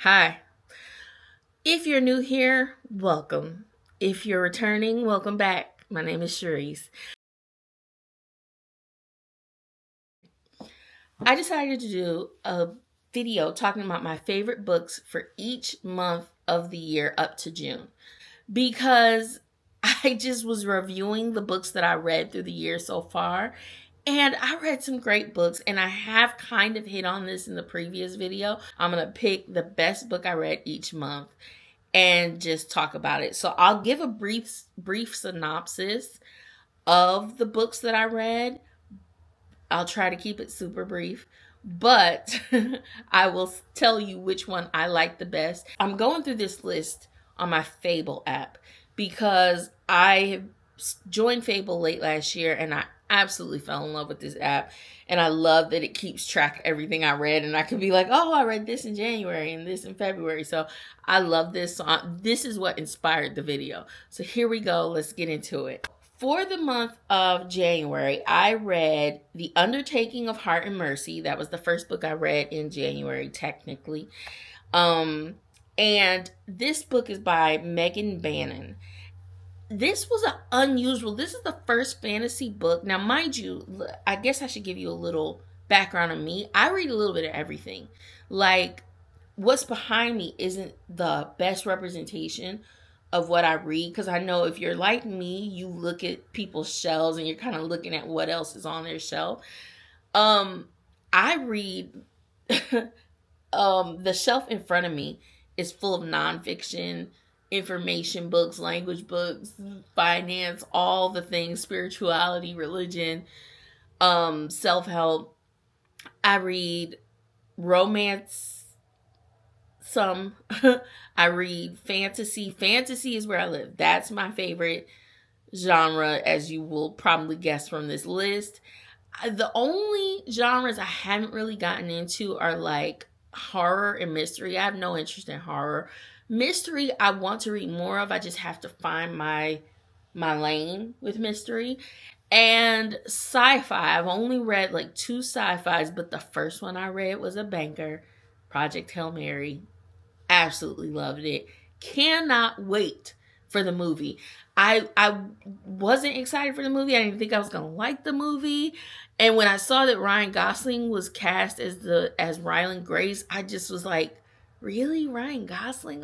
Hi. If you're new here, welcome. If you're returning, welcome back. My name is Cherise. I decided to do a video talking about my favorite books for each month of the year up to June because I just was reviewing the books that I read through the year so far. And I read some great books, and I have kind of hit on this in the previous video. I'm going to pick the best book I read each month and just talk about it. So I'll give a brief synopsis of the books that I read. I'll try to keep it super brief, but I will tell you which one I like the best. I'm going through this list on my Fable app because I joined Fable late last year and I absolutely fell in love with this app. And I love that it keeps track of everything I read. And I can be like, oh, I read this in January and this in February. So I love this. So this is what inspired the video. So here we go. Let's get into it. For the month of January, I read The Undertaking of Heart and Mercy. That was the first book I read in January, technically. And this book is by Megan Bannon. This was unusual. This is the first fantasy book. Now, mind you, I guess I should give you a little background on me. I read a little bit of everything. Like, what's behind me isn't the best representation of what I read, because I know if you're like me, you look at people's shelves and you're kind of looking at what else is on their shelf. I read the shelf in front of me is full of nonfiction, information books, language books, finance, all the things, spirituality, religion, self-help. I read romance some. I read fantasy. Fantasy is where I live. That's my favorite genre, as you will probably guess from this list. The only genres I haven't really gotten into are like horror and mystery. I have no interest in horror. Mystery I want to read more of. I just have to find my lane with mystery. And sci-fi, I've only read like two sci-fis, but the first one I read was a banker, Project Hail Mary. Absolutely loved it. Cannot wait for the movie. I wasn't excited for the movie. I didn't think I was gonna like the movie. And when I saw that Ryan Gosling was cast as Ryland Grace, I just was like, really, Ryan Gosling?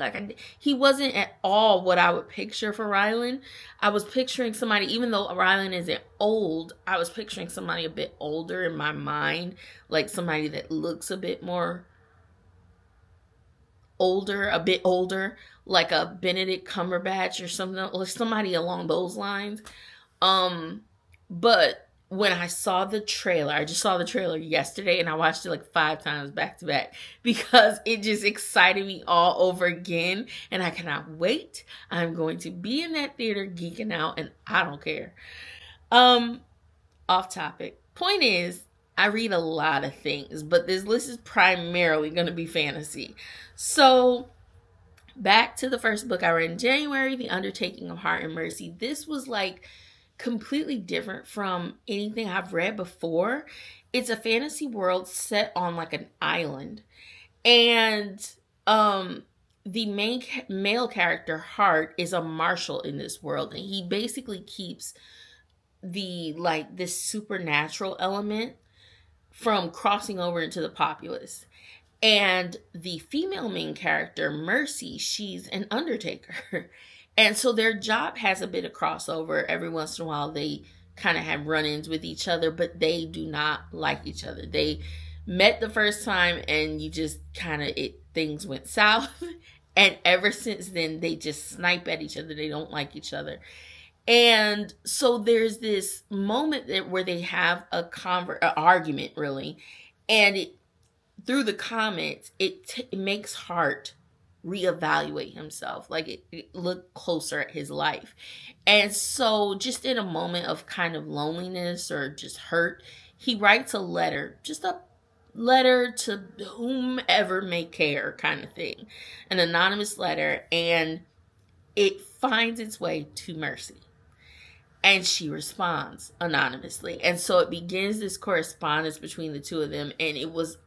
He wasn't at all what I would picture for Ryland. I was picturing somebody, even though Ryland isn't old, I was picturing somebody a bit older in my mind, like somebody that looks a bit more older, a bit older, like a Benedict Cumberbatch or something, or somebody along those lines. But when I saw the trailer, I just saw the trailer yesterday and I watched it like 5 times back to back because it just excited me all over again. And I cannot wait. I'm going to be in that theater geeking out and I don't care. Um, Off topic. Point is, I read a lot of things, but this list is primarily going to be fantasy. So, back to the first book I read in January, The Undertaking of Heart and Mercy. This was like completely different from anything I've read before. It's a fantasy world set on like an island. And the male character Hart is a marshal in this world, and he basically keeps the like this supernatural element from crossing over into the populace. And the female main character, Mercy, she's an undertaker. And so their job has a bit of crossover. Every once in a while, they kind of have run ins with each other, but they do not like each other. They met the first time, and you just kind of, things went south. And ever since then, they just snipe at each other. They don't like each other. And so there's this moment where they have an argument, really. And through the comments, it makes Hart reevaluate himself, like it look closer at his life. And so just in a moment of kind of loneliness or just hurt, he writes a letter, just a letter to whomever may care kind of thing, an anonymous letter, and it finds its way to Mercy. And she responds anonymously. And so it begins this correspondence between the two of them. And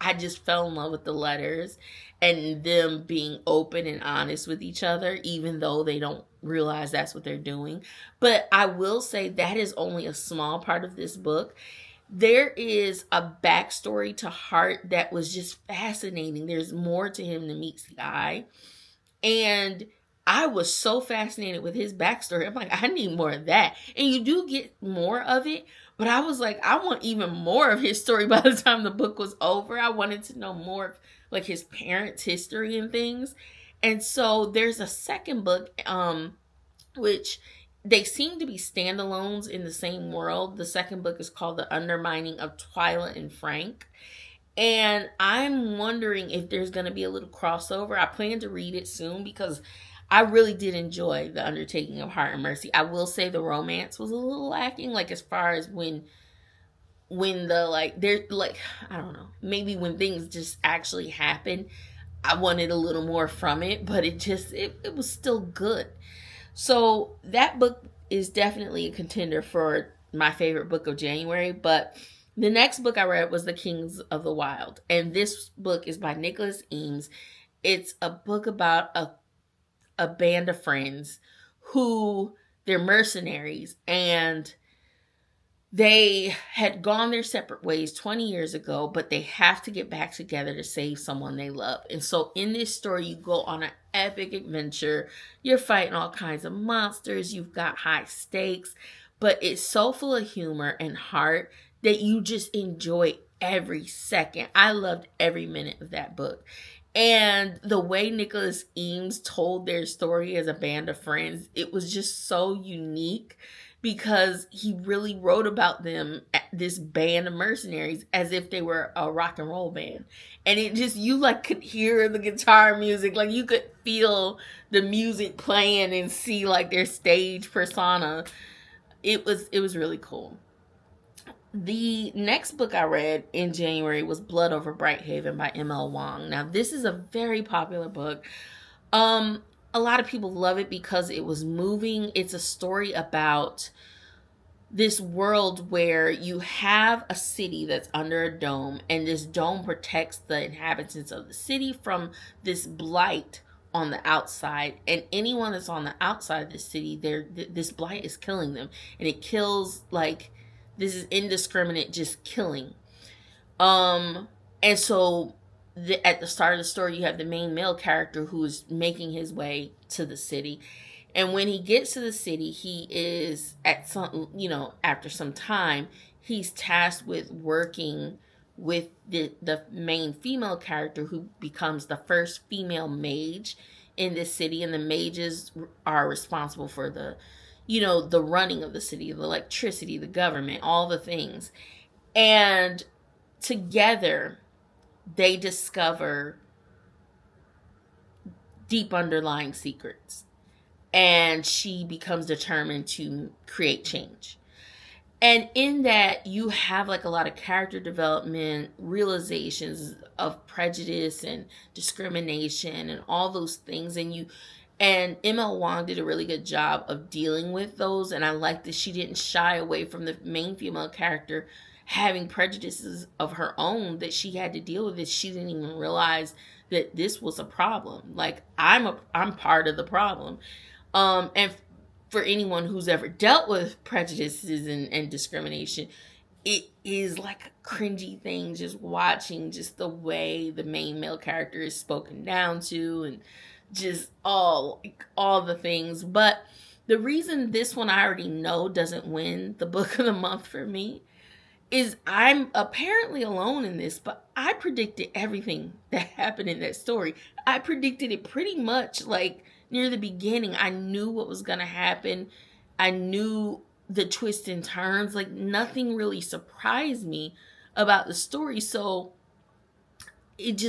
I just fell in love with the letters. and them being open and honest with each other, even though they don't realize that's what they're doing. But I will say that is only a small part of this book. There is a backstory to Hart that was just fascinating. There's more to him than meets the eye. And I was so fascinated with his backstory. I'm like, I need more of that. And you do get more of it, but I was like, I want even more of his story by the time the book was over. I wanted to know more of like his parents' history and things. And so there's a second book, which they seem to be standalones in the same world. The second book is called The Undermining of Twyla and Frank. And I'm wondering if there's going to be a little crossover. I plan to read it soon because I really did enjoy The Undertaking of Hart and Mercy. I will say the romance was a little lacking, like as far as when the like they're like, I don't know, maybe when things just actually happen, I wanted a little more from it, but it was still good. So that book is definitely a contender for my favorite book of January. But the next book I read was The Kings of the Wild. And this book is by Nicholas Eames. It's a book about a band of friends who, they're mercenaries, and they had gone their separate ways 20 years ago, but they have to get back together to save someone they love. And so in this story, you go on an epic adventure. You're fighting all kinds of monsters. You've got high stakes, but it's so full of humor and heart that you just enjoy every second. I loved every minute of that book. And the way Nicholas Eames told their story as a band of friends, it was just so unique because he really wrote about them, this band of mercenaries, as if they were a rock and roll band. And it just, you like could hear the guitar music, like you could feel the music playing and see like their stage persona. It was really cool. The next book I read in January was Blood Over Brighthaven by M.L. Wong. Now, this is a very popular book. A lot of people love it because it was moving. It's a story about this world where you have a city that's under a dome, and this dome protects the inhabitants of the city from this blight on the outside. And anyone that's on the outside of the city, this blight is killing them. And it kills, like, this is indiscriminate, just killing. And so at the start of the story, you have the main male character who is making his way to the city. And when he gets to the city, he is after some time, he's tasked with working with the main female character who becomes the first female mage in this city. And the mages are responsible for the running of the city, the electricity, the government, all the things. And together, they discover deep underlying secrets. And she becomes determined to create change. And in that, you have like a lot of character development, realizations of prejudice and discrimination and all those things. And M.L. Wong did a really good job of dealing with those. And I like that she didn't shy away from the main female character having prejudices of her own that she had to deal with. It. She didn't even realize that this was a problem. Like, I'm part of the problem. And for anyone who's ever dealt with prejudices and discrimination, it is like a cringy thing just watching just the way the main male character is spoken down to and just all the things. But the reason this one I already know doesn't win the book of the month for me is I'm apparently alone in this, but I predicted everything that happened in that story. I predicted it pretty much like near the beginning. I knew what was going to happen. I knew the twists and turns. Like, nothing really surprised me about the story. So it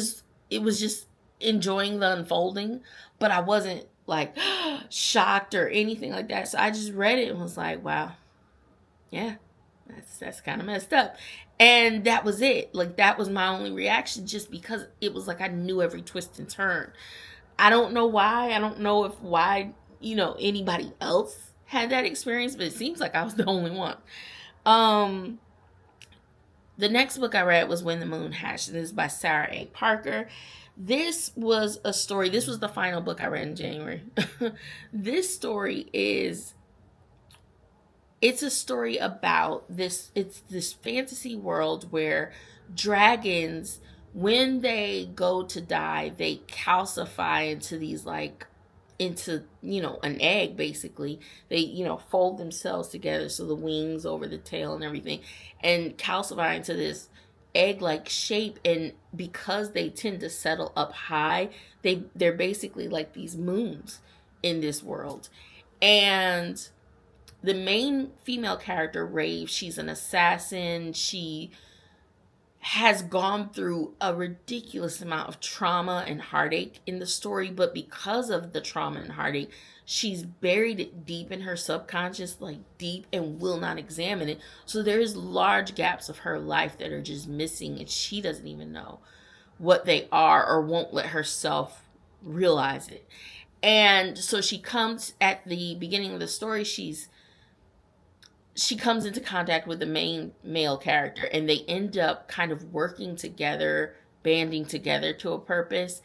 was just enjoying the unfolding, but I wasn't like shocked or anything like that. So I just read it and was like, wow, yeah, that's kind of messed up. And that was it. Like, that was my only reaction, just because it was like I knew every twist and turn. I don't know why. I don't know why anybody else had that experience, but it seems like I was the only one. The next book I read was When the Moon Hatched. This is by Sarah A. Parker. This was a story. This was the final book I read in January. This story is, it's a story about this, it's this fantasy world where dragons, when they go to die, they calcify into these like, into, you know, an egg basically. They, you know, fold themselves together, so the wings over the tail and everything, and calcify into this egg like shape. And because they tend to settle up high, they're basically like these moons in this world. And the main female character, Rave, she's an assassin. She has gone through a ridiculous amount of trauma and heartache in the story, but because of the trauma and heartache, she's buried it deep in her subconscious, like deep, and will not examine it. So there's large gaps of her life that are just missing, and she doesn't even know what they are, or won't let herself realize it. And so she comes, at the beginning of the story, she comes into contact with the main male character, and they end up kind of working together, banding together to a purpose.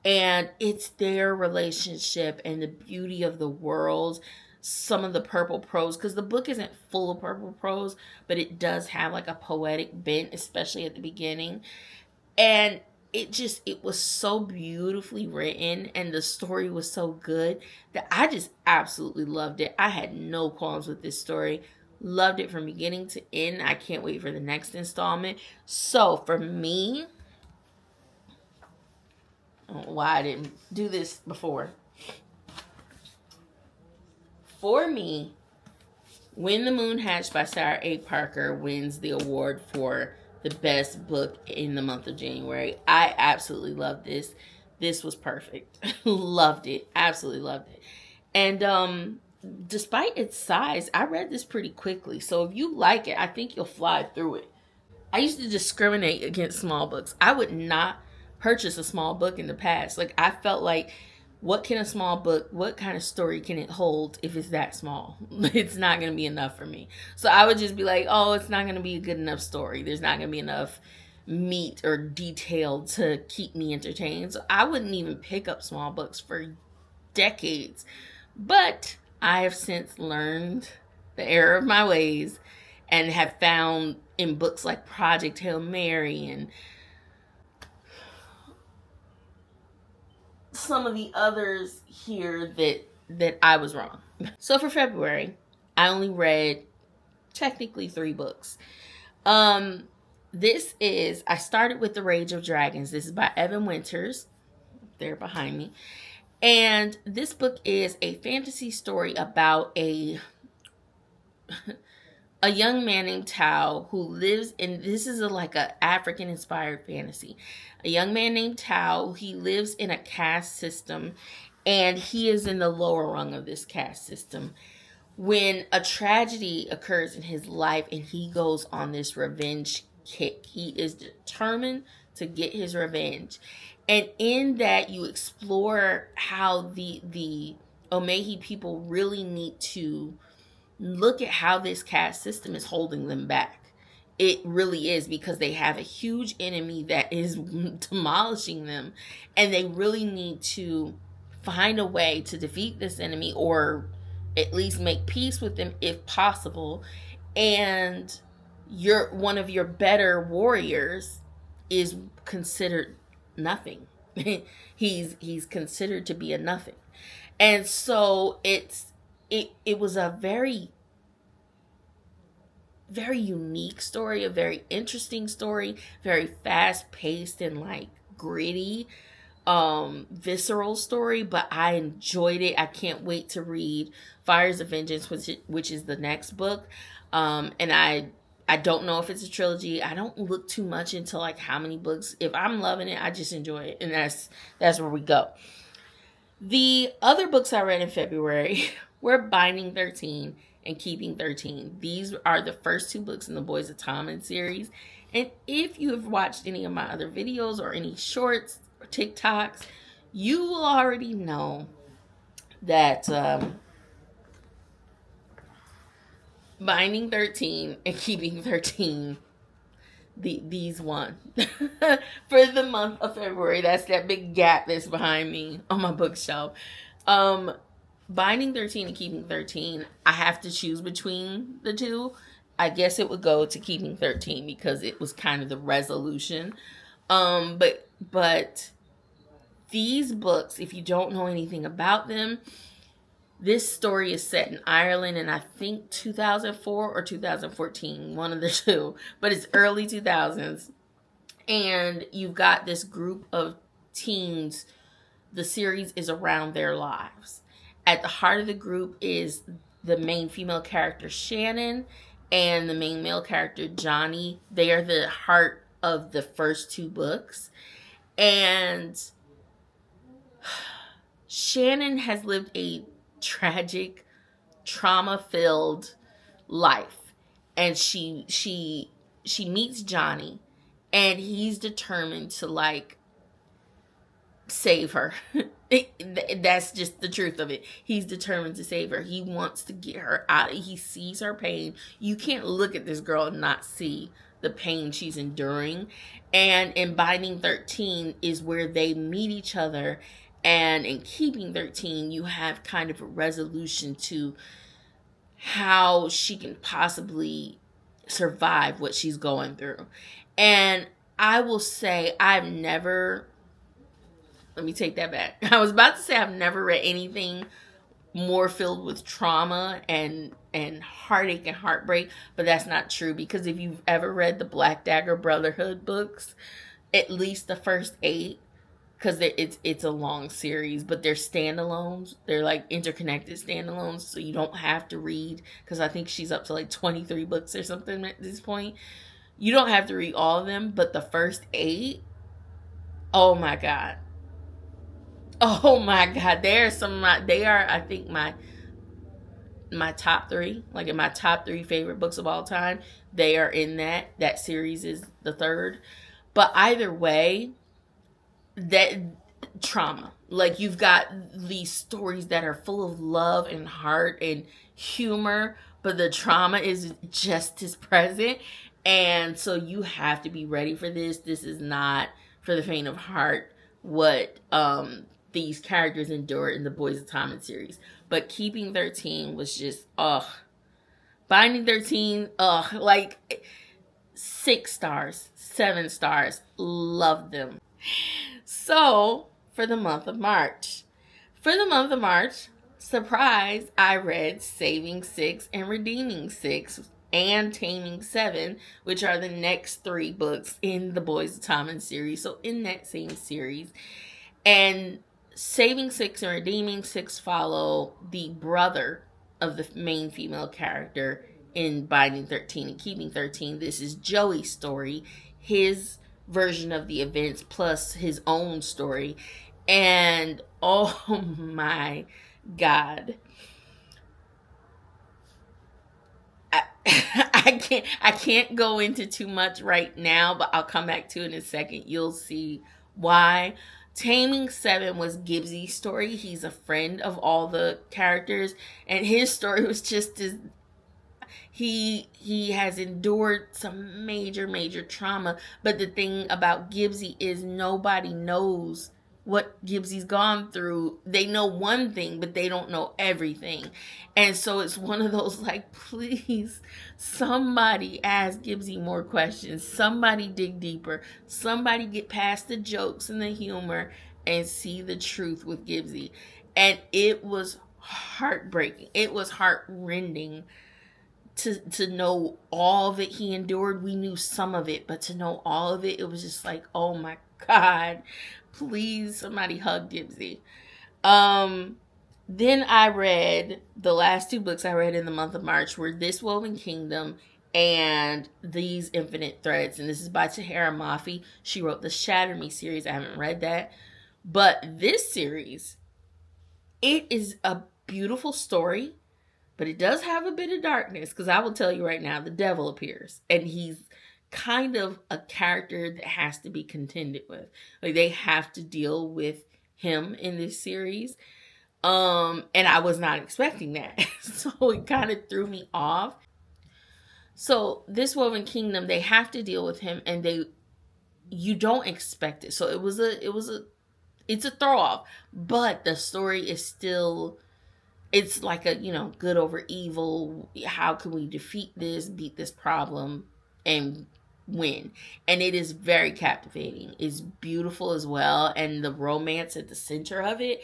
And it's their relationship and the beauty of the world. Some of the purple prose, because the book isn't full of purple prose, but it does have like a poetic bent, especially at the beginning. And it was so beautifully written, and the story was so good that I just absolutely loved it. I had no qualms with this story. Loved it from beginning to end. I can't wait for the next installment. So for me, I don't know why I didn't do this before. For me, When the Moon Hatched by Sarah A. Parker wins the award for the best book in the month of January. I absolutely love this. This was perfect. Loved it. Absolutely loved it. And despite its size, I read this pretty quickly. So if you like it, I think you'll fly through it. I used to discriminate against small books. I would not purchase a small book in the past. Like, I felt like, what can a small book, what kind of story can it hold if it's that small? It's not going to be enough for me. So I would just be like, oh, it's not going to be a good enough story. There's not going to be enough meat or detail to keep me entertained. So I wouldn't even pick up small books for decades. But I have since learned the error of my ways, and have found in books like Project Hail Mary and some of the others here that I was wrong. So for February, I only read technically 3 books. I started with The Rage of Dragons. This is by Evan Winters. They're behind me. And this book is a fantasy story about a young man named Tao who lives in, this is like a African inspired fantasy. A young man named Tao, he lives in a caste system, and he is in the lower rung of this caste system when a tragedy occurs in his life, and he goes on this revenge kick. He is determined to get his revenge. And in that, you explore how the Omehi people really need to look at how this caste system is holding them back. It really is, because they have a huge enemy that is demolishing them, and they really need to find a way to defeat this enemy, or at least make peace with them if possible. And one of your better warriors is considered nothing. he's considered to be a nothing. And so it was a very, very unique story, a very interesting story, very fast paced and like gritty, visceral story, but I enjoyed it. I can't wait to read Fires of Vengeance, which is the next book. And I don't know if it's a trilogy. I don't look too much into like how many books. If I'm loving it, I just enjoy it, and that's where we go. The other books I read in February were Binding 13 and Keeping 13. These are the first 2 books in the Boys of Tommen series. And if you have watched any of my other videos or any shorts or TikToks, you will already know that Binding 13 and Keeping 13, these one for the month of February. That's that big gap that's behind me on my bookshelf. Binding 13 and Keeping 13, I have to choose between the two. I guess it would go to Keeping 13 because it was kind of the resolution. But these books, if you don't know anything about them, this story is set in Ireland in I think 2004 or 2014, one of the two, but it's early 2000s. And you've got this group of teens. The series is around their lives. At the heart of the group is the main female character, Shannon, and the main male character, Johnny. They are the heart of the first two books. And Shannon has lived a tragic, trauma-filled life. And she meets Johnny, and he's determined to, like, save her. That's just the truth of it. He's determined to save her. He wants to get her out. He sees her pain. You can't look at this girl and not see the pain she's enduring. And in Binding 13 is where they meet each other. And in Keeping 13, you have kind of a resolution to how she can possibly survive what she's going through. And I will say let me take that back. I was about to say I've never read anything more filled with trauma and heartache and heartbreak, but that's not true, because if you've ever read the Black Dagger Brotherhood books, at least the first 8, because it's a long series, but they're standalones. They're like interconnected standalones, so you don't have to read, because I think she's up to like 23 books or something at this point. You don't have to read all of them, but the first 8, oh my God. Oh my God, they are, I think, my top 3, like in my top 3 favorite books of all time. They are in that series is the 3rd. But either way, that trauma, like, you've got these stories that are full of love and heart and humor, but the trauma is just as present. And so you have to be ready for this. This is not for the faint of heart what these characters endure in the Boys of Tommen series. But Keeping 13 was just, Binding 13, like 6 stars, 7 stars, loved them. So, for the month of March, surprise, I read Saving 6 and Redeeming 6 and Taming 7, which are the next 3 books in the Boys of Tommen series. So in that same series. And Saving 6 and Redeeming 6 follow the brother of the main female character in Binding 13 and Keeping 13. This is Joey's story, his version of the events plus his own story. And oh my God, I can't go into too much right now, but I'll come back to it in a second. You'll see why. Taming 7 was Gibbs's story. He's a friend of all the characters, and his story was just as he has endured some major trauma. But the thing about Gibbsy is nobody knows what Gibbsy's gone through. They know one thing, but they don't know everything. And so it's one of those, like, please, somebody ask Gibbsy more questions. Somebody dig deeper. Somebody get past the jokes and the humor and see the truth with Gibbsy. And it was heartbreaking. It was heart-rending to know all that he endured. We knew some of it, but to know all of it, it was just like, oh my God, please, somebody hug Gibbsy. Then I read, the last 2 books I read in the month of March were This Woven Kingdom and These Infinite Threads. And this is by Tahereh Mafi. She wrote the Shatter Me series. I haven't read that. But this series, it is a beautiful story, but it does have a bit of darkness, because I will tell you right now, the devil appears. And he's kind of a character that has to be contended with. Like, they have to deal with him in this series. And I was not expecting that. So it kind of threw me off. So this Woven Kingdom, they have to deal with him, and you don't expect it. So it's a throw off, but the story is still, it's like a, good over evil. How can we defeat this, beat this problem, and win? And it is very captivating. It's beautiful as well, and the romance at the center of it.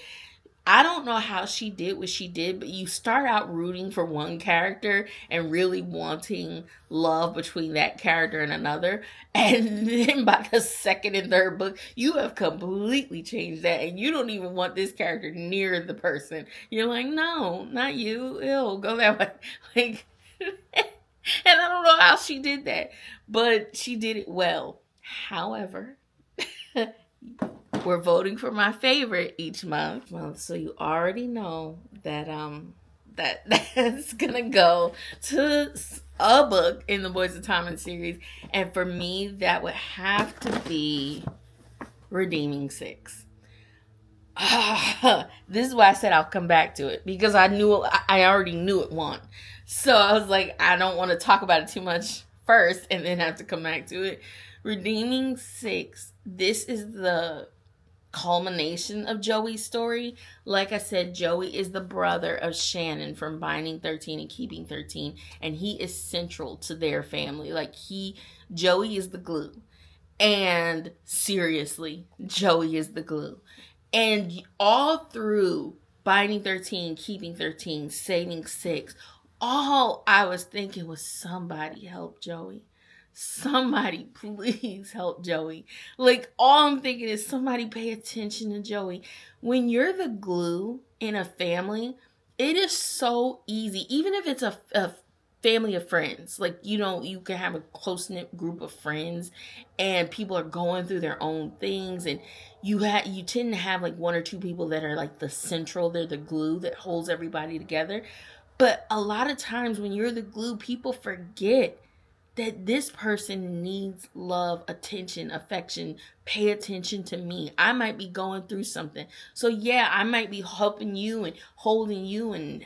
I don't know how she did what she did, but you start out rooting for one character and really wanting love between that character and another. And then by the second and third book, you have completely changed that. And you don't even want this character near the person. You're like, no, not you. Ew, go that way. Like, and I don't know how she did that, but she did it well. However, we're voting for my favorite each month. Well, so you already know that that's gonna go to a book in the Boys of Tommen series, and for me, that would have to be Redeeming Six. This is why I said I'll come back to it, because I already knew it won. So I was like, I don't want to talk about it too much first and then have to come back to it. Redeeming Six. This is the culmination of Joey's story. Like I said, Joey is the brother of Shannon from Binding 13 and Keeping 13, and he is central to their family. Joey is the glue. And seriously, Joey is the glue. And all through Binding 13, Keeping 13, Saving Six, all I was thinking was, somebody help Joey. Somebody please help Joey. All I'm thinking is, somebody pay attention to Joey. When you're the glue in a family, it is so easy. Even if it's a family of friends, you can have a close-knit group of friends and people are going through their own things, and you tend to have one or two people that are they're the glue that holds everybody together. But a lot of times when you're the glue, people forget that this person needs love, attention, affection. Pay attention to me. I might be going through something. So yeah, I might be helping you and holding you and,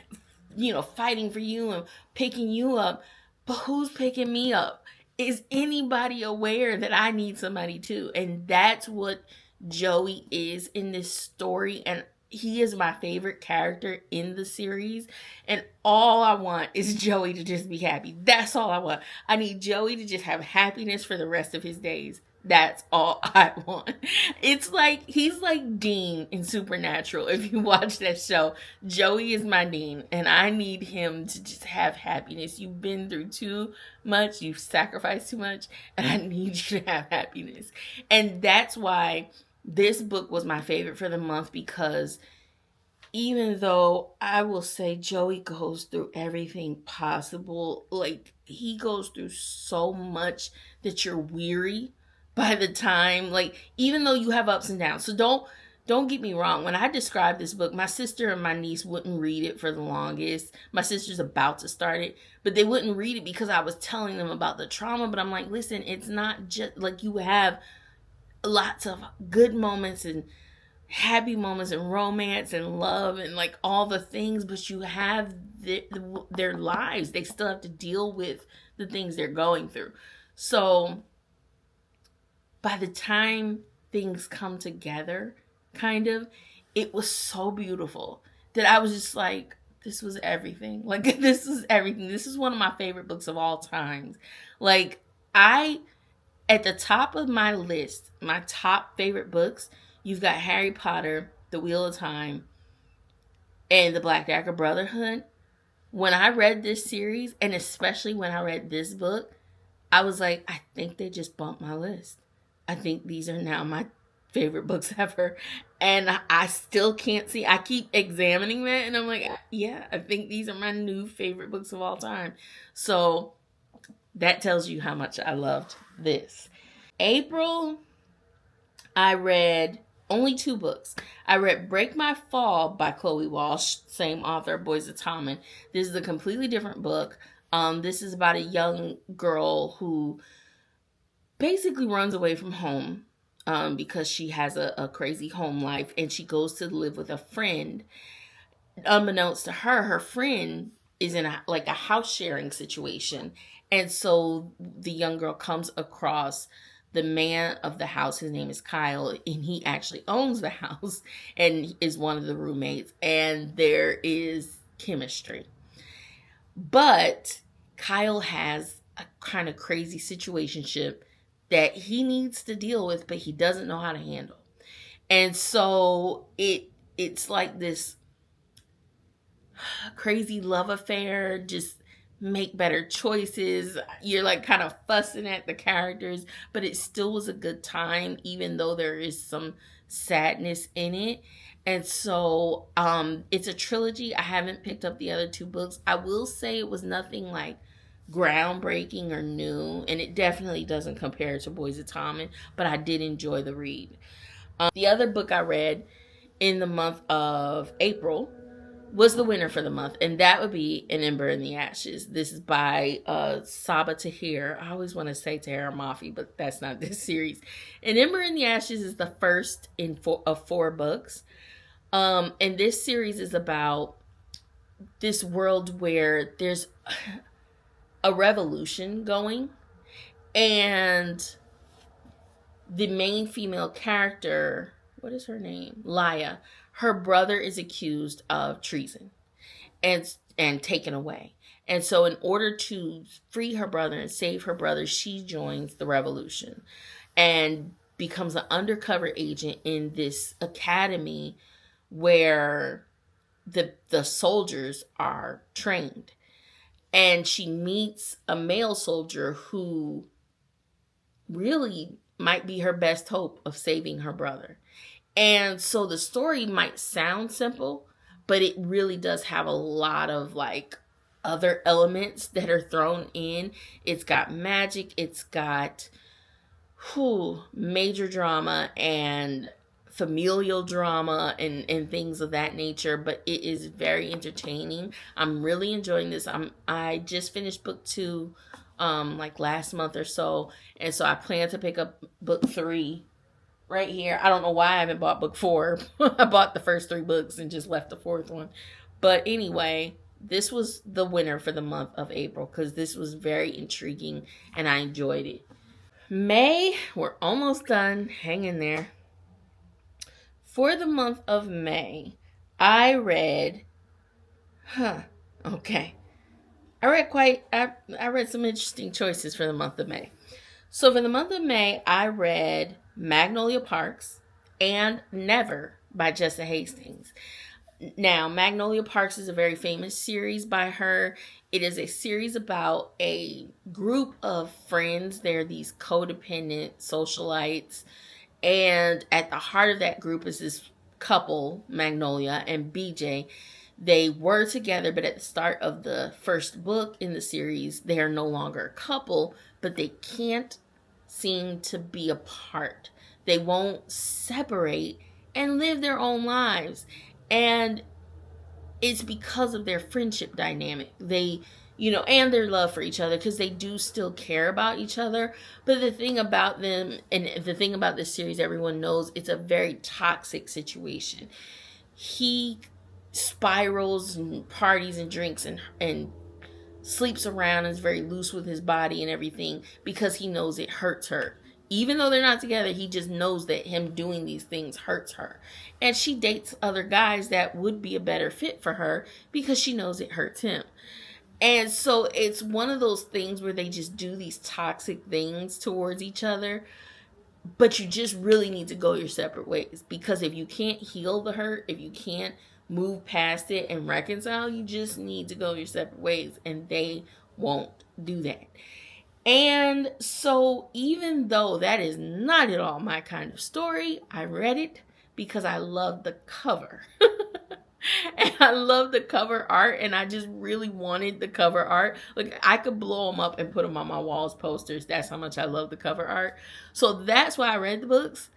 fighting for you and picking you up. But who's picking me up? Is anybody aware that I need somebody too? And that's what Joey is in this story. And he is my favorite character in the series, and all I want is Joey to just be happy. That's all I want. I need Joey to just have happiness for the rest of his days. That's all I want. It's he's like Dean in Supernatural. If you watch that show, Joey is my Dean, and I need him to just have happiness. You've been through too much, you've sacrificed too much, and I need you to have happiness. And that's why this book was my favorite for the month, because even though I will say Joey goes through everything possible, he goes through so much that you're weary by the time, even though you have ups and downs. So don't get me wrong. When I describe this book, my sister and my niece wouldn't read it for the longest. My sister's about to start it, but they wouldn't read it because I was telling them about the trauma. But I'm like, listen, it's not just you have lots of good moments and happy moments and romance and love and all the things, but you have their lives. They still have to deal with the things they're going through. So by the time things come together, it was so beautiful that I was just this was everything. This is everything. This is one of my favorite books of all times. At the top of my list, my top favorite books, you've got Harry Potter, The Wheel of Time, and The Blackadder Brotherhood. When I read this series, and especially when I read this book, I was like, I think they just bumped my list. I think these are now my favorite books ever. And I still can't see. I keep examining that, and I'm like, yeah, I think these are my new favorite books of all time. So that tells you how much I loved this. April, I read only 2 books. I read Break My Fall by Chloe Walsh, same author, Boys of Tommen. This is a completely different book. This is about a young girl who basically runs away from home because she has a crazy home life, and she goes to live with a friend. Unbeknownst to her, her friend is in a house sharing situation, And so the young girl comes across the man of the house. His name is Kyle, and he actually owns the house and is one of the roommates. And there is chemistry. But Kyle has a kind of crazy situationship that he needs to deal with, but he doesn't know how to handle. And so it's like this crazy love affair, just make better choices. You're like kind of fussing at the characters, but it still was a good time, even though there is some sadness in it. And so it's a trilogy. I haven't picked up the other two books. I will say it was nothing like groundbreaking or new, and it definitely doesn't compare to Boys of Tommen, but I did enjoy the read. The other book I read in the month of April was the winner for the month, and that would be An Ember in the Ashes. This is by Sabaa Tahir. I always want to say Tahereh Mafi, but that's not this series. An Ember in the Ashes is the first of four books. And this series is about this world where there's a revolution going, and the main female character, what is her name? Laya. Her brother is accused of treason and taken away. And so in order to free her brother and save her brother, she joins the revolution and becomes an undercover agent in this academy where the soldiers are trained. And she meets a male soldier who really might be her best hope of saving her brother. And so the story might sound simple, but it really does have a lot of like other elements that are thrown in. It's got magic, it's got major drama and familial drama and things of that nature, but it is very entertaining. I'm really enjoying this. I just finished book 2 like last month or so, and so I plan to pick up book 3 right here. I don't know why I haven't bought book 4. I bought the first 3 books and just left the 4th one. But anyway, this was the winner for the month of April because this was very intriguing and I enjoyed it. May, we're almost done. Hang in there. For the month of May, I read I read some interesting choices for the month of May. So for the month of May, I read Magnolia Parks and Never by Jessa Hastings. Now, Magnolia Parks is a very famous series by her. It is a series about a group of friends. They're these codependent socialites. And at the heart of that group is this couple, Magnolia and BJ. They were together, but at the start of the first book in the series, they are no longer a couple, but they can't seem to be apart. They won't separate and live their own lives. And it's because of their friendship dynamic. They, and their love for each other, because they do still care about each other. But the thing about them, and the thing about this series, everyone knows it's a very toxic situation. He spirals and parties and drinks and sleeps around and is very loose with his body and everything because he knows it hurts her. Even though they're not together, he just knows that him doing these things hurts her. And she dates other guys that would be a better fit for her because she knows it hurts him. And so it's one of those things where they just do these toxic things towards each other. But you just really need to go your separate ways. Because if you can't heal the hurt, if you can't move past it and reconcile, you just need to go your separate ways. And they won't do that. And so even though that is not at all my kind of story, I read it because I love the cover. And I love the cover art, and I just really wanted the cover art. Like, I could blow them up and put them on my walls posters. That's how much I love the cover art. So that's why I read the books.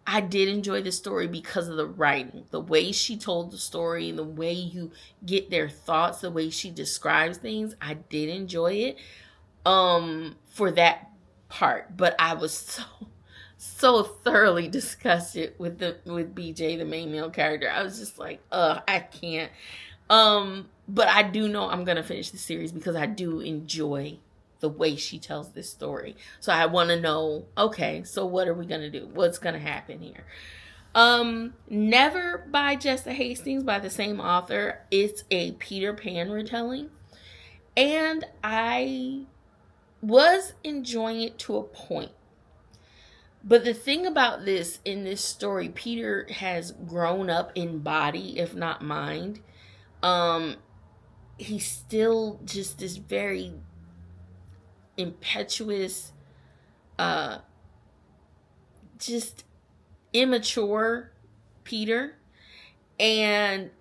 I did enjoy the story because of the writing. The way she told the story, the way you get their thoughts, the way she describes things. I did enjoy it. For that part, but I was so thoroughly disgusted with BJ, the main male character. I was just like, I can't. But I do know I'm gonna finish the series because I do enjoy the way she tells this story. So I want to know, okay, so what are we gonna do? What's gonna happen here? Never by Jessa Hastings, by the same author. It's a Peter Pan retelling, and I was enjoying it to a point. But the thing about this, in this story, Peter has grown up in body, if not mind. He's still just this very impetuous, just immature Peter. And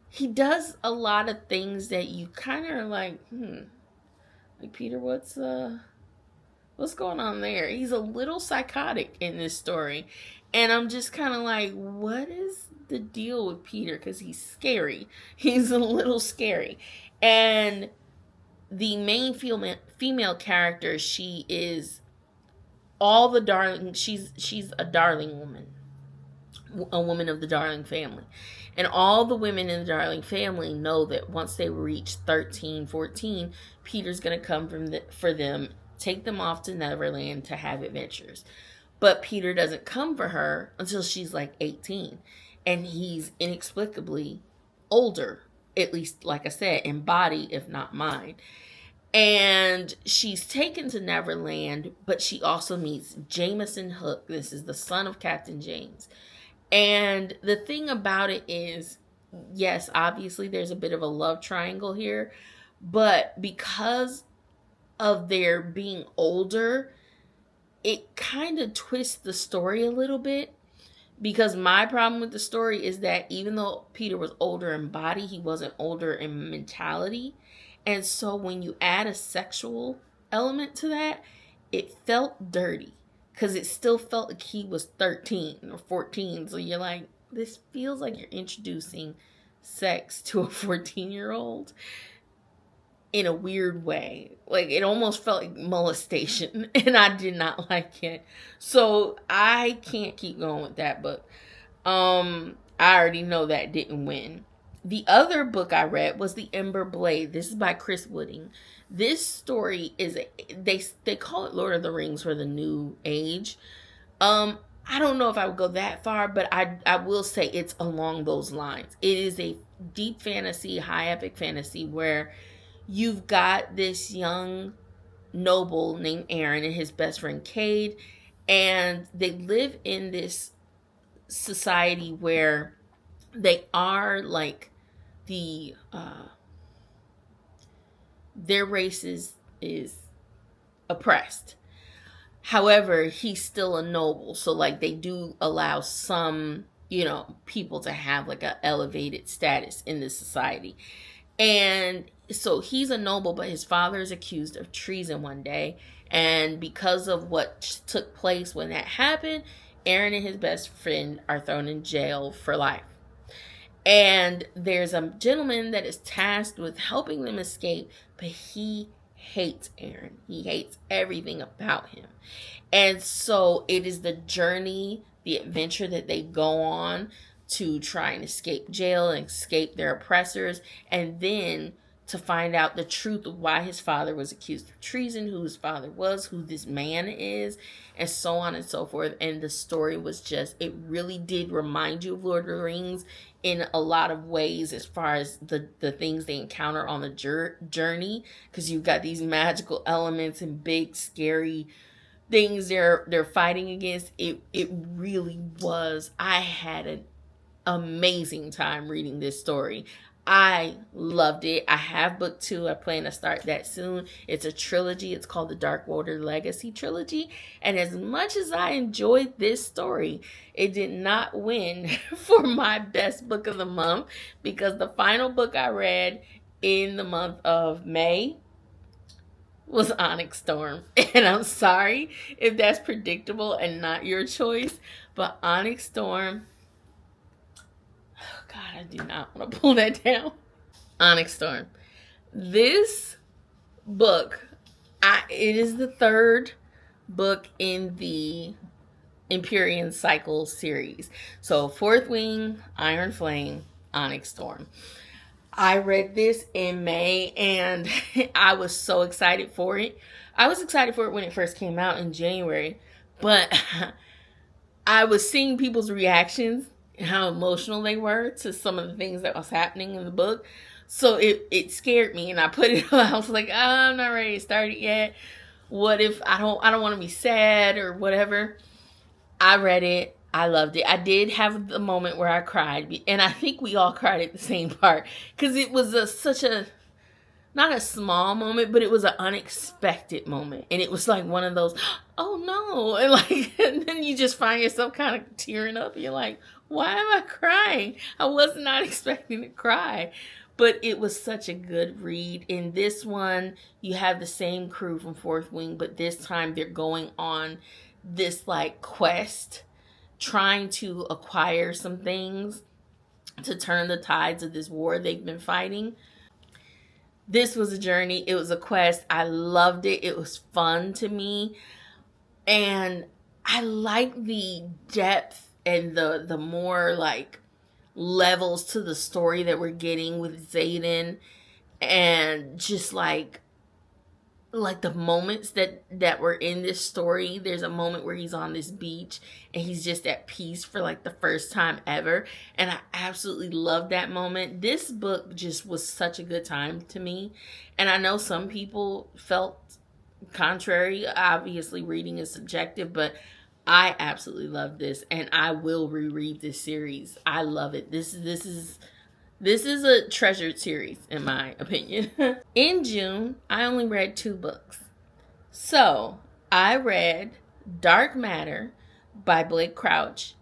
he does a lot of things that you kind of are like, like, Peter, what's going on there? He's a little psychotic in this story. And I'm just kind of like, what is the deal with Peter? Because he's scary. He's a little scary. And the main female character, she is all the darling. She's a darling woman. A woman of the Darling family. And all the women in the Darling family know that once they reach 13, 14, Peter's going to come for them, take them off to Neverland to have adventures. But Peter doesn't come for her until she's like 18. And he's inexplicably older, at least, like I said, in body, if not mind. And she's taken to Neverland, but she also meets Jameson Hook. This is the son of Captain James. And the thing about it is, yes, obviously there's a bit of a love triangle here, but because of their being older, it kind of twists the story a little bit. Because my problem with the story is that even though Peter was older in body, he wasn't older in mentality. And so when you add a sexual element to that, it felt dirty. Because it still felt like he was 13 or 14. So you're like, this feels like you're introducing sex to a 14-year-old in a weird way. Like, it almost felt like molestation. And I did not like it. So I can't keep going with that book. I already know that didn't win. The other book I read was The Ember Blade. This is by Chris Wooding. This story is, they call it Lord of the Rings for the new age. I don't know if I would go that far, but I will say it's along those lines. It is a deep fantasy, high epic fantasy where you've got this young noble named Aaron and his best friend Cade, and they live in this society where they are like their race is oppressed. However, he's still a noble, so like they do allow some, people to have like a elevated status in this society. And so he's a noble, but his father is accused of treason one day, and because of what took place when that happened, Aaron and his best friend are thrown in jail for life. And there's a gentleman that is tasked with helping them escape, but he hates Aaron. He hates everything about him. And so it is the journey, the adventure that they go on to try and escape jail and escape their oppressors, and then to find out the truth of why his father was accused of treason, who his father was, who this man is, and so on and so forth. And the story was just, it really did remind you of Lord of the Rings in a lot of ways as far as the things they encounter on the journey, because you've got these magical elements and big scary things they're fighting against. It really was. I had an amazing time reading this story. I loved it. I have book 2. I plan to start that soon. It's a trilogy. It's called the Darkwater Legacy Trilogy. And as much as I enjoyed this story, it did not win for my best book of the month, because the final book I read in the month of May was Onyx Storm. And I'm sorry if that's predictable and not your choice, but Onyx Storm, God, I do not want to pull that down. Onyx Storm. This book, it is the 3rd book in the Empyrean Cycle series. So 4th Wing, Iron Flame, Onyx Storm. I read this in May and I was so excited for it. I was excited for it when it first came out in January, but I was seeing people's reactions and how emotional they were to some of the things that was happening in the book. So it scared me and I put it I was like, oh, I'm not ready to start it yet. What if I don't want to be sad or whatever. I read it. I loved it. I did have the moment where I cried, and I think we all cried at the same part because it was such a, not a small moment, but it was an unexpected moment, and it was like one of those, oh no, and like, and then you just find yourself kind of tearing up. You're like, why am I crying? I was not expecting to cry. But it was such a good read. In this one, you have the same crew from Fourth Wing, but this time they're going on this like quest, trying to acquire some things to turn the tides of this war they've been fighting. This was a journey. It was a quest. I loved it. It was fun to me. And I like the depth and the more like levels to the story that we're getting with Xaden, and just like the moments that were in this story. There's a moment where he's on this beach and he's just at peace for like the first time ever, and I absolutely loved that moment. This book just was such a good time to me, and I know some people felt contrary. Obviously reading is subjective, but I absolutely love this, and I will reread this series. I love it. This is a treasured series, in my opinion. In June, I only read 2 books. So, I read Dark Matter by Blake Crouch.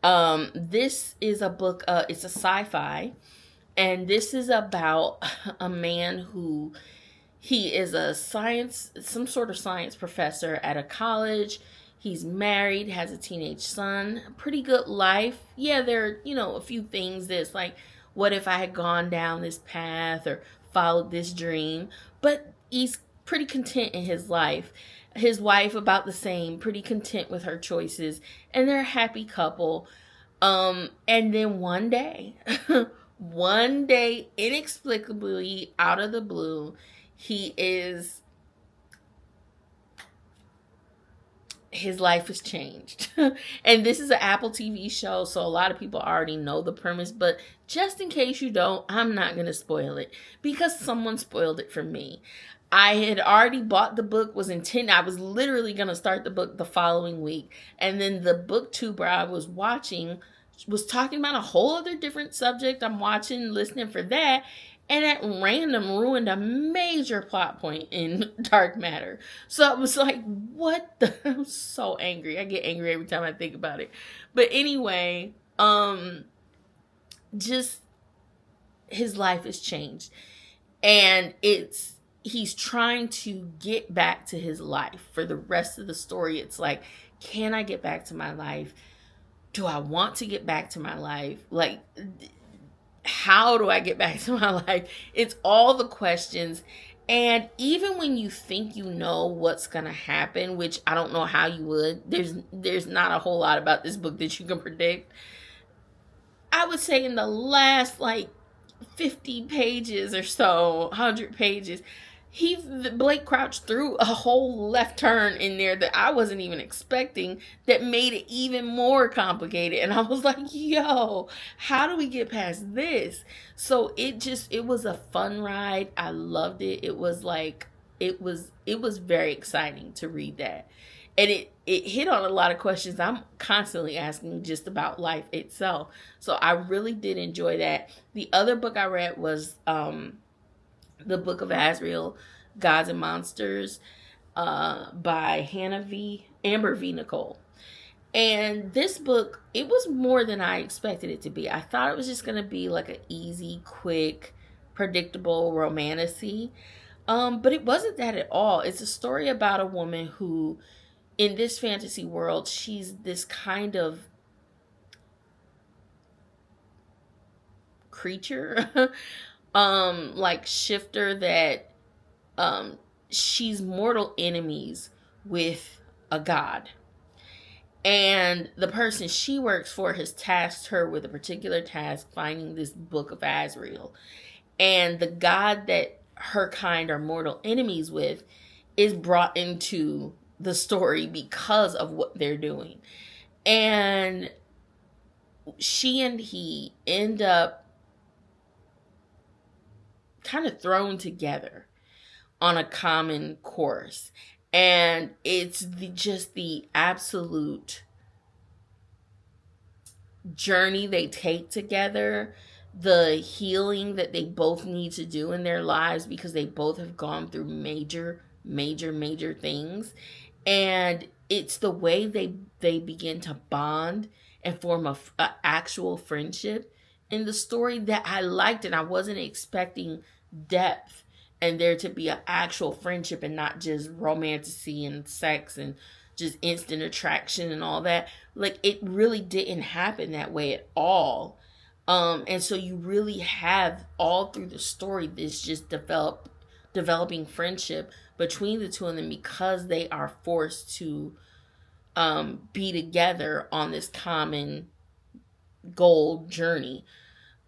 This is a book, it's a sci-fi, and this is about a man who, he is some sort of science professor at a college. He's married, has a teenage son, pretty good life. Yeah, there are, a few things that's like, what if I had gone down this path or followed this dream? But he's pretty content in his life. His wife, about the same, pretty content with her choices. And they're a happy couple. And then one day, inexplicably, out of the blue, his life has changed. And this is an Apple TV show, so a lot of people already know the premise, but just in case you don't, I'm not going to spoil it because someone spoiled it for me. I had already bought the book, I was literally going to start the book the following week, and then the booktuber I was watching was talking about a whole other different subject. I'm listening for that, and at random ruined a major plot point in Dark Matter. So I was like, what the? I'm so angry. I get angry every time I think about it. But anyway, just his life has changed. And he's trying to get back to his life. For the rest of the story, it's like, can I get back to my life? Do I want to get back to my life? Like, how do I get back to my life? It's all the questions. And even when you think you know what's going to happen, which I don't know how you would, there's not a whole lot about this book that you can predict. I would say in the last 50 pages or so, 100 pages, Blake Crouch threw a whole left turn in there that I wasn't even expecting that made it even more complicated. And I was like, yo, how do we get past this? So it was a fun ride. I loved it. It was very exciting to read that. And it hit on a lot of questions I'm constantly asking just about life itself. So I really did enjoy that. The other book I read was The Book of Azrael, Gods and Monsters, by Amber V. Nicole. And this book, it was more than I expected it to be. I thought it was just going to be like an easy, quick, predictable romantasy. But it wasn't that at all. It's a story about a woman who, in this fantasy world, she's this kind of creature, like shifter that she's mortal enemies with a god. And the person she works for has tasked her with a particular task, finding this book of Azrael. And the god that her kind are mortal enemies with is brought into the story because of what they're doing. And she and he end up kind of thrown together on a common course. And it's just the absolute journey they take together, the healing that they both need to do in their lives because they both have gone through major things. And it's the way they begin to bond and form a actual friendship in the story that I liked. And I wasn't expecting depth and there to be an actual friendship and not just romantasy and sex and just instant attraction and all that. Like, it really didn't happen that way at all. And so you really have all through the story this just developing friendship between the two of them because they are forced to be together on this common goal journey.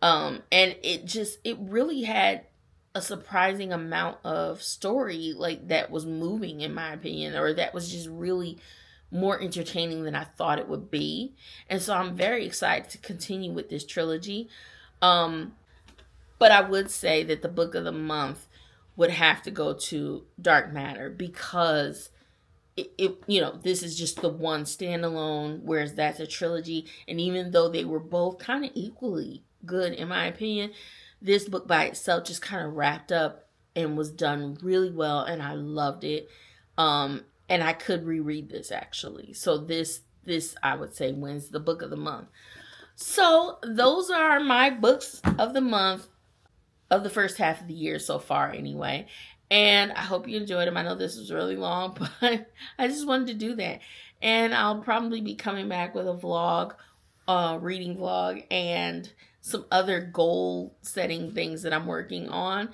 And it really had a surprising amount of story, like, that was moving, in my opinion, or that was just really more entertaining than I thought it would be. And so I'm very excited to continue with this trilogy. But I would say that the book of the month would have to go to Dark Matter because this is just the one standalone, whereas that's a trilogy. And even though they were both kind of equally good, in my opinion, this book by itself just kind of wrapped up and was done really well, and I loved it. And I could reread this actually. So this I would say wins the book of the month. So those are my books of the month of the first half of the year so far anyway. And I hope you enjoyed them. I know this was really long, but I just wanted to do that. And I'll probably be coming back with a vlog, reading vlog, and some other goal setting things that I'm working on,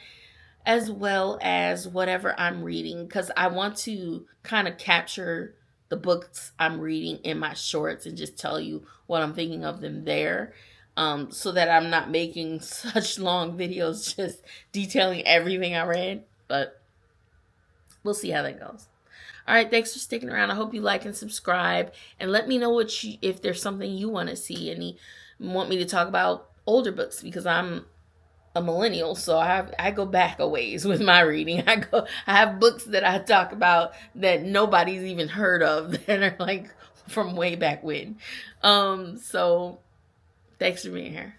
as well as whatever I'm reading, because I want to kind of capture the books I'm reading in my shorts and just tell you what I'm thinking of them there, so that I'm not making such long videos just detailing everything I read. But we'll see how that goes. All right, thanks for sticking around. I hope you like and subscribe, and let me know if there's something you want to see and you want me to talk about older books, because I'm a millennial, so I go back a ways with my reading. I have books that I talk about that nobody's even heard of that are like from way back when. So thanks for being here.